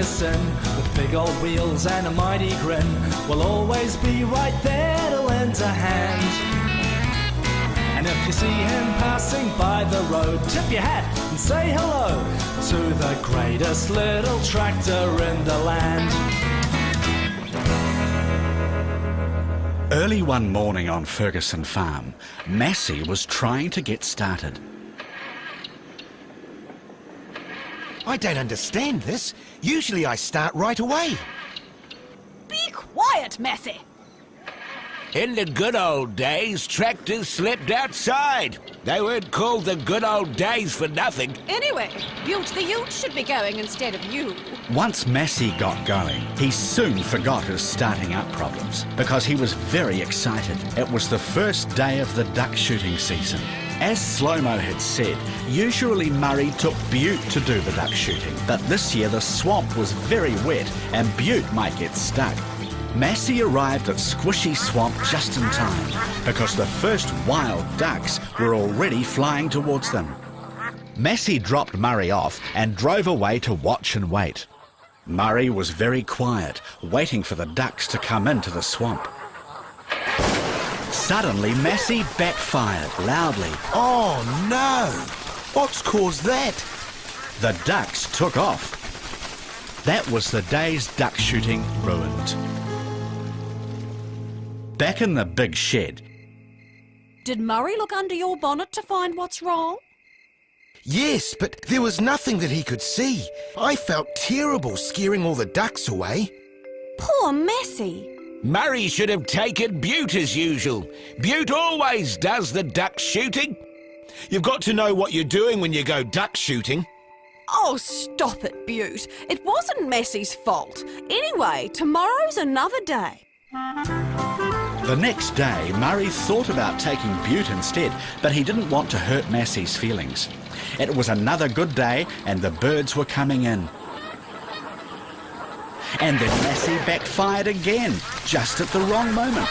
Ferguson, with big old wheels and a mighty grin, will always be right there to lend a hand. And if you see him passing by the road, tip your hat and say hello to the greatest little tractor in the land. Early one morning on Ferguson Farm, Massey was trying to get started. I don't understand this. Usually I start right away. Be quiet, Massey. In the good old days, tractors slept outside. They weren't called the good old days for nothing. Anyway, Butte the Ute should be going instead of you. Once Massey got going, he soon forgot his starting up problems because he was very excited. It was the first day of the duck shooting season. As Slow-Mo had said, usually Murray took Butte to do the duck shooting, but this year the swamp was very wet and Butte might get stuck. Massey arrived at Squishy Swamp just in time because the first wild ducks were already flying towards them. Massey dropped Murray off and drove away to watch and wait. Murray was very quiet, waiting for the ducks to come into the swamp. Suddenly, Massey backfired loudly. Oh no! What's caused that? The ducks took off. That was the day's duck shooting ruined. Back in the big shed. Did Murray look under your bonnet to find what's wrong? Yes, but there was nothing that he could see. I felt terrible scaring all the ducks away. Poor Massey. Murray should have taken Butte as usual. Butte always does the duck shooting. You've got to know what you're doing when you go duck shooting. Oh, stop it, Butte. It wasn't Massey's fault. Anyway, tomorrow's another day. The next day, Murray thought about taking Butte instead, but he didn't want to hurt Massey's feelings. It was another good day and the birds were coming in. And then Massey backfired again, just at the wrong moment.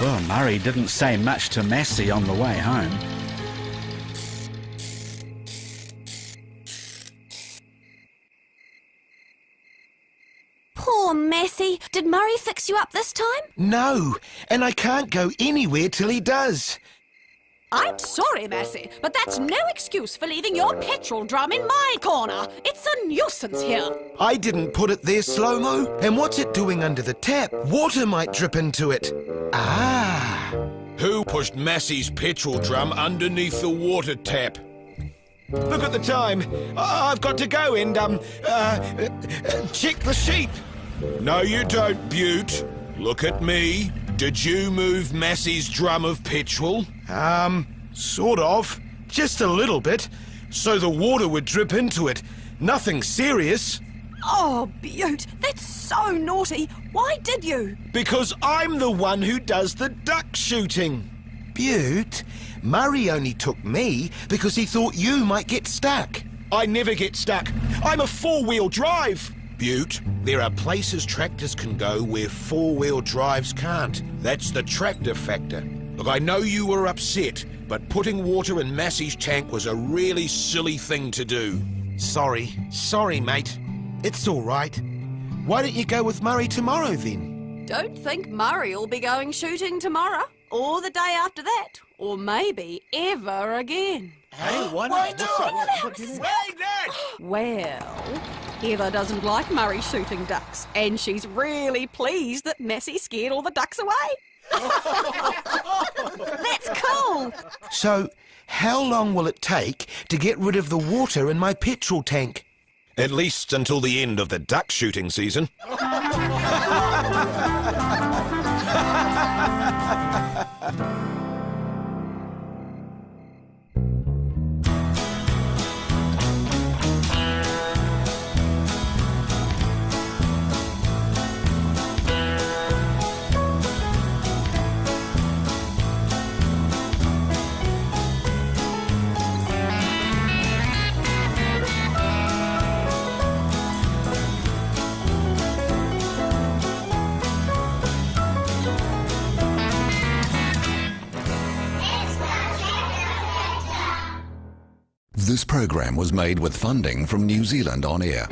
Well, Murray didn't say much to Massey on the way home. Poor Massey. Did Murray fix you up this time? No, and I can't go anywhere till he does. I'm sorry, Massey, but that's no excuse for leaving your petrol drum in my corner. It's a nuisance here. I didn't put it there, Slow-Mo. And what's it doing under the tap? Water might drip into it. Ah! Who pushed Massey's petrol drum underneath the water tap? Look at the time. I've got to go and, check the sheep. No, you don't, Butte. Look at me. Did you move Massey's drum of petrol? Sort of. Just a little bit. So the water would drip into it. Nothing serious. Oh, Butte, that's so naughty. Why did you? Because I'm the one who does the duck shooting. Butte, Murray only took me because he thought you might get stuck. I never get stuck. I'm a four-wheel drive. Butte, there are places tractors can go where four-wheel drives can't. That's the tractor factor. Look, I know you were upset, but putting water in Massey's tank was a really silly thing to do. Sorry, mate. It's all right. Why don't you go with Murray tomorrow, then? Don't think Murray will be going shooting tomorrow, or the day after that, or maybe ever again. Hey, why not? Well, Heather doesn't like Murray shooting ducks, and she's really pleased that Massey scared all the ducks away. That's cool. So, how long will it take to get rid of the water in my petrol tank? At least until the end of the duck shooting season. This program was made with funding from New Zealand On Air.